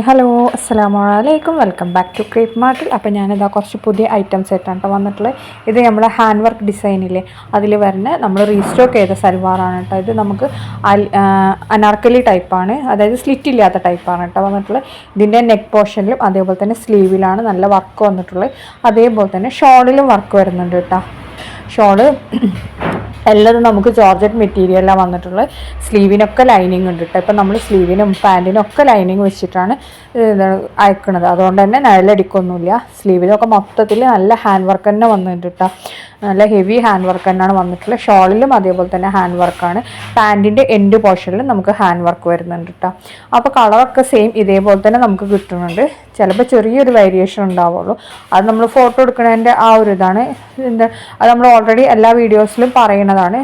Hello അസ്സലാമു അലൈക്കും welcome back to crepe മാർട്ടിൽ. അപ്പോൾ ഞാനിതാ കുറച്ച് പുതിയ ഐറ്റംസ് ആയിട്ടാണ് കേട്ടോ വന്നിട്ടുള്ളത്. ഇത് നമ്മളെ ഹാൻഡ് വർക്ക് ഡിസൈനില്ലേ അതിൽ വരുന്ന നമ്മൾ റീസ്റ്റോക്ക് ചെയ്ത സൽവാറാണ് കേട്ടോ. ഇത് നമുക്ക് അനാർക്കലി ടൈപ്പാണ്, അതായത് സ്ലിറ്റ് ഇല്ലാത്ത ടൈപ്പാണ് കേട്ടോ വന്നിട്ടുള്ളത്. ഇതിൻ്റെ നെക്ക് പോർഷനിലും അതേപോലെ തന്നെ സ്ലീവിലാണ് നല്ല വർക്ക് വന്നിട്ടുള്ളത്. അതേപോലെ തന്നെ ഷോളിലും വർക്ക് വരുന്നുണ്ട് കേട്ടോ. ഷോള് എല്ലാം നമുക്ക് ജോർജറ്റ് മെറ്റീരിയലാണ് വന്നിട്ടുള്ളത്. സ്ലീവിനൊക്കെ ലൈനിങ് ഉണ്ട് കേട്ടോ. ഇപ്പം നമ്മൾ സ്ലീവിനും പാൻറ്റിനും ഒക്കെ ലൈനിങ് വെച്ചിട്ടാണ് അയക്കുന്നത്. അതുകൊണ്ട് തന്നെ നിഴലടിക്കൊന്നുമില്ല. സ്ലീവിനൊക്കെ മൊത്തത്തിൽ നല്ല ഹാൻഡ് വർക്ക് തന്നെ വന്നിട്ടുണ്ട് കേട്ടോ. നല്ല ഹെവി ഹാൻഡ് വർക്ക് തന്നെയാണ് വന്നിട്ടുള്ളത്. ഷോളിലും അതേപോലെ തന്നെ ഹാൻഡ് വർക്കാണ്. പാൻറ്റിൻ്റെ എൻഡ് പോർഷനിലും നമുക്ക് ഹാൻഡ് വർക്ക് വരുന്നുണ്ട് കേട്ടോ. അപ്പോൾ കളറൊക്കെ സെയിം ഇതേപോലെ തന്നെ നമുക്ക് കിട്ടുന്നുണ്ട്. ചിലപ്പോൾ ചെറിയൊരു വേരിയേഷൻ ഉണ്ടാവുള്ളൂ. അത് നമ്മൾ ഫോട്ടോ എടുക്കുന്നതിൻ്റെ ആ ഒരു ഇതാണ്. അത് നമ്മൾ ഓൾറെഡി എല്ലാ വീഡിയോസിലും പറയുന്നതാണ്.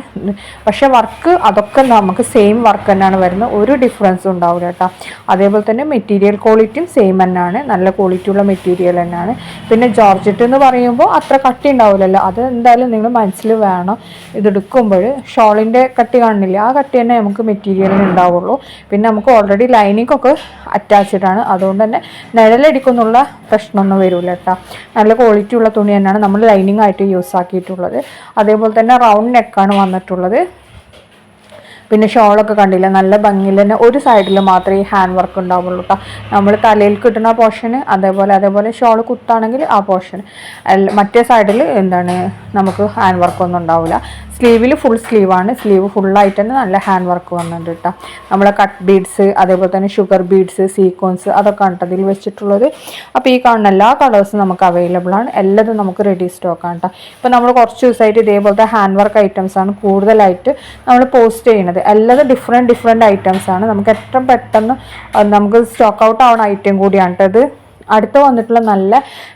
പക്ഷേ വർക്ക് അതൊക്കെ നമുക്ക് സെയിം വർക്ക് തന്നെയാണ് വരുന്നത്. ഒരു ഡിഫറൻസും ഉണ്ടാവില്ല കേട്ടോ. അതേപോലെ തന്നെ മെറ്റീരിയൽ ക്വാളിറ്റിയും സെയിം തന്നെയാണ്. നല്ല ക്വാളിറ്റി ഉള്ള മെറ്റീരിയൽ തന്നെയാണ്. പിന്നെ ജോർജറ്റ് എന്ന് പറയുമ്പോൾ അത്ര കട്ടി ഉണ്ടാവില്ലല്ലോ. അത് എന്തായാലും നിങ്ങൾ മനസ്സിൽ വേണം. ഇതെടുക്കുമ്പോൾ ഷോളിൻ്റെ കട്ടി കാണില്ല, ആ കട്ടി തന്നെ നമുക്ക് മെറ്റീരിയലിന് ഉണ്ടാവുള്ളൂ. പിന്നെ നമുക്ക് ഓൾറെഡി ലൈനിങ് ഒക്കെ അറ്റാച്ച്ഡ് ആണ്. അതുകൊണ്ട് തന്നെ നിഴലടിക്കുന്നുള്ള പ്രശ്നമൊന്നും വരില്ല കേട്ടോ. നല്ല ക്വാളിറ്റി ഉള്ള തുണി തന്നെയാണ് നമ്മൾ ലൈനിങ് ആയിട്ട് യൂസ് ആക്കിയിട്ടുള്ളത്. അതേപോലെ തന്നെ റൗണ്ട് നെക്കാണ് വന്നിട്ടുള്ളത്. പിന്നെ ഷോളൊക്കെ കണ്ടില്ല, നല്ല ഭംഗിയിൽ തന്നെ ഒരു സൈഡിൽ മാത്രമേ ഈ ഹാൻഡ് വർക്ക് ഉണ്ടാവുള്ളൂ കേട്ടോ. നമ്മൾ തലയിൽ കിട്ടുന്ന പോർഷന് അതേപോലെ ഷോൾ കുത്താണെങ്കിൽ ആ പോർഷൻ, മറ്റേ സൈഡിൽ നമുക്ക് ഹാൻഡ് വർക്കൊന്നും ഉണ്ടാവില്ല. സ്ലീവിൽ ഫുൾ സ്ലീവാണ്. സ്ലീവ് ഫുള്ളായിട്ട് തന്നെ നല്ല ഹാൻഡ് വർക്ക് വന്നിട്ടുണ്ട് കേട്ടോ. നമ്മളെ കട്ട് ബീഡ്സ് അതേപോലെ തന്നെ ഷുഗർ ബീഡ്സ് സീക്വൻസ് അതൊക്കെ ആണ് അതിൽ വെച്ചിട്ടുള്ളത്. അപ്പോൾ ഈ കാണുന്ന എല്ലാ കളേഴ്സും നമുക്ക് അവൈലബിൾ ആണ്. എല്ലാതും നമുക്ക് റെഡി സ്റ്റോക്കാണ് കേട്ടോ. ഇപ്പോൾ നമ്മൾ കുറച്ച് ദിവസമായിട്ട് ഇതേപോലത്തെ ഹാൻഡ് വർക്ക് ഐറ്റംസാണ് കൂടുതലായിട്ട് നമ്മൾ പോസ്റ്റ് ചെയ്യുന്നത്. എല്ലാതും ഡിഫറെൻറ്റ് ഐറ്റംസാണ്. നമുക്ക് ഏറ്റവും പെട്ടെന്ന് നമുക്ക് സ്റ്റോക്ക് ഔട്ട് ആവുന്ന ഐറ്റം കൂടിയാണ് കേട്ടോ ഇത്. അടുത്ത് വന്നിട്ടുള്ള നല്ല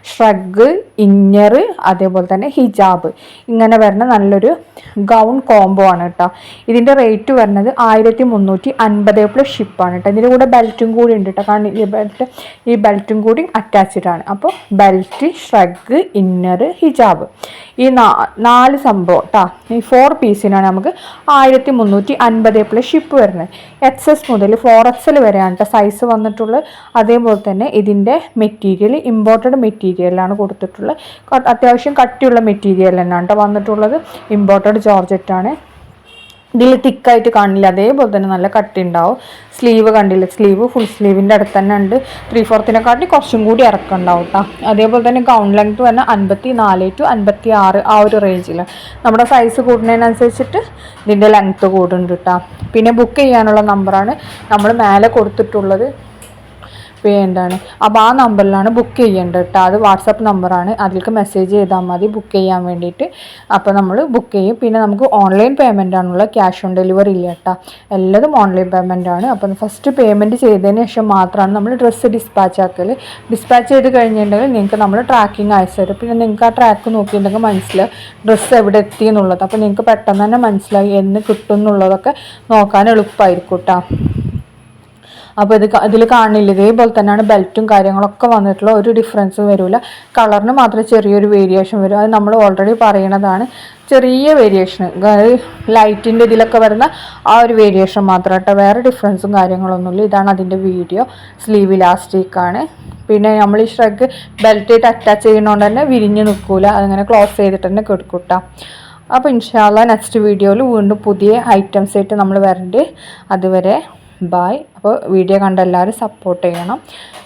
ഷ്രഗ്, ഇന്നർ, അതേപോലെ തന്നെ ഹിജാബ്, ഇങ്ങനെ വരുന്ന നല്ലൊരു ഗൗൺ കോംബോ ആണ് കേട്ടോ. ഇതിൻ്റെ റേറ്റ് വരുന്നത് 1350 പ്ലസ് ഷിപ്പാണ് കേട്ടോ. ഇതിൻ്റെ കൂടെ ബെൽറ്റും കൂടി ഉണ്ട് കേട്ടോ. കാരണം ഈ ബെൽറ്റും കൂടി അറ്റാച്ച്ഡ് ആണ്. അപ്പോൾ ബെൽറ്റ്, ഷ്രഗ്, ഇന്നർ, ഹിജാബ്, ഈ 4 സംഭവം കേട്ടോ. ഈ 4 പീസിനാണ് നമുക്ക് 1350 പ്ലസ് ഷിപ്പ് വരുന്നത്. XS മുതൽ 4XL വരെയാണ് കേട്ടോ സൈസ് വന്നിട്ടുള്ളത്. അതേപോലെ തന്നെ ഇതിൻ്റെ മെറ്റീരിയൽ ഇമ്പോർട്ടഡ് മെറ്റീരിയലാണ് കൊടുത്തിട്ടുള്ളത്. അത്യാവശ്യം കട്ടിയുള്ള മെറ്റീരിയൽ തന്നെയാണ് കേട്ടോ വന്നിട്ടുള്ളത്. ഇമ്പോർട്ടഡ് ജോർജറ്റാണ്. ഇതിൽ തിക്കായിട്ട് കാണില്ല, അതേപോലെ തന്നെ നല്ല കട്ടി ഉണ്ടാവും. സ്ലീവ് കണ്ടില്ല, സ്ലീവ് ഫുൾ സ്ലീവിൻ്റെ അടുത്ത് തന്നെ ഉണ്ട്. 3/4 കുറച്ചും കൂടി ഇറക്കുണ്ടാവും കേട്ടോ. അതേപോലെ തന്നെ ഗൗൺ ലെങ്ത് തന്നെ 54 to 56 ആ ഒരു റേഞ്ചിൽ. നമ്മുടെ സൈസ് കൂടുന്നതിനനുസരിച്ചിട്ട് ഇതിൻ്റെ ലെങ്ത്ത് കൂടുന്നുണ്ട് കേട്ടോ. പിന്നെ ബുക്ക് ചെയ്യാനുള്ള നമ്പറാണ് നമ്മൾ മേലെ കൊടുത്തിട്ടുള്ളത്. അപ്പോൾ ആ നമ്പറിലാണ് ബുക്ക് ചെയ്യേണ്ടത് കേട്ടോ. അത് വാട്സപ്പ് നമ്പറാണ്, അതിലേക്ക് മെസ്സേജ് ചെയ്താൽ മതി ബുക്ക് ചെയ്യാൻ വേണ്ടിയിട്ട്. അപ്പോൾ നമ്മൾ ബുക്ക് ചെയ്യും. പിന്നെ നമുക്ക് ഓൺലൈൻ പേയ്മെൻ്റ് ആണുള്ള, ക്യാഷ് ഓൺ ഡെലിവറി ഇല്ല കേട്ടോ. എല്ലാതും ഓൺലൈൻ പേയ്മെൻ്റ് ആണ്. അപ്പം ഫസ്റ്റ് പേയ്മെൻറ്റ് ചെയ്തതിന് ശേഷം മാത്രമാണ് നമ്മൾ ഡ്രസ്സ് ഡിസ്പാച്ച് ആക്കൽ. ഡിസ്പാച്ച് ചെയ്ത് കഴിഞ്ഞിട്ടുണ്ടെങ്കിൽ നിങ്ങൾക്ക് നമ്മൾ ട്രാക്കിംഗ് അയച്ചു തരും. പിന്നെ നിങ്ങൾക്ക് ആ ട്രാക്ക് നോക്കിയിട്ടുണ്ടെങ്കിൽ മനസ്സിലാവും ഡ്രസ്സ് എവിടെ എത്തി എന്നുള്ളത്. അപ്പോൾ നിങ്ങൾക്ക് പെട്ടെന്ന് തന്നെ മനസ്സിലായി എന്ന് കിട്ടും എന്നുള്ളതൊക്കെ നോക്കാൻ എളുപ്പമായിരിക്കും കേട്ടോ. അപ്പോൾ ഇതിൽ കാണില്ല, ഇതേപോലെ തന്നെയാണ് ബെൽറ്റും കാര്യങ്ങളൊക്കെ വന്നിട്ടുള്ള, ഒരു ഡിഫറൻസും വരില്ല. കളറിന് മാത്രമേ ചെറിയൊരു വേരിയേഷൻ വരും. അത് നമ്മൾ ഓൾറെഡി പറയണതാണ്. ചെറിയ വേരിയേഷൻ, ലൈറ്റിൻ്റെ ഇതിലൊക്കെ വരുന്ന ആ ഒരു വേരിയേഷൻ മാത്രം കേട്ടോ. വേറെ ഡിഫറൻസും കാര്യങ്ങളൊന്നുമില്ല. ഇതാണ് അതിൻ്റെ വീഡിയോ. സ്ലീവ് ഇലാസ്റ്റിക്കാണ്. പിന്നെ നമ്മൾ ഈ ഷ്രഗ് ബെൽറ്റായിട്ട് അറ്റാച്ച് ചെയ്യുന്നതുകൊണ്ട് തന്നെ വിരിഞ്ഞ് നിൽക്കില്ല, അതങ്ങനെ ക്ലോസ് ചെയ്തിട്ട് തന്നെ കൊടുക്കൂട്ടാ. അപ്പോൾ ഇൻഷാ അല്ലാഹ് നെക്സ്റ്റ് വീഡിയോയിൽ വീണ്ടും പുതിയ ഐറ്റംസ് ആയിട്ട് നമ്മൾ വരണ്ട്. അതുവരെ ബായ്. അപ്പോൾ വീഡിയോ കണ്ട എല്ലാവരും സപ്പോർട്ട് ചെയ്യണം,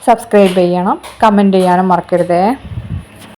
സബ്സ്ക്രൈബ് ചെയ്യണം, കമൻറ്റ് ചെയ്യാനും മറക്കരുതേ.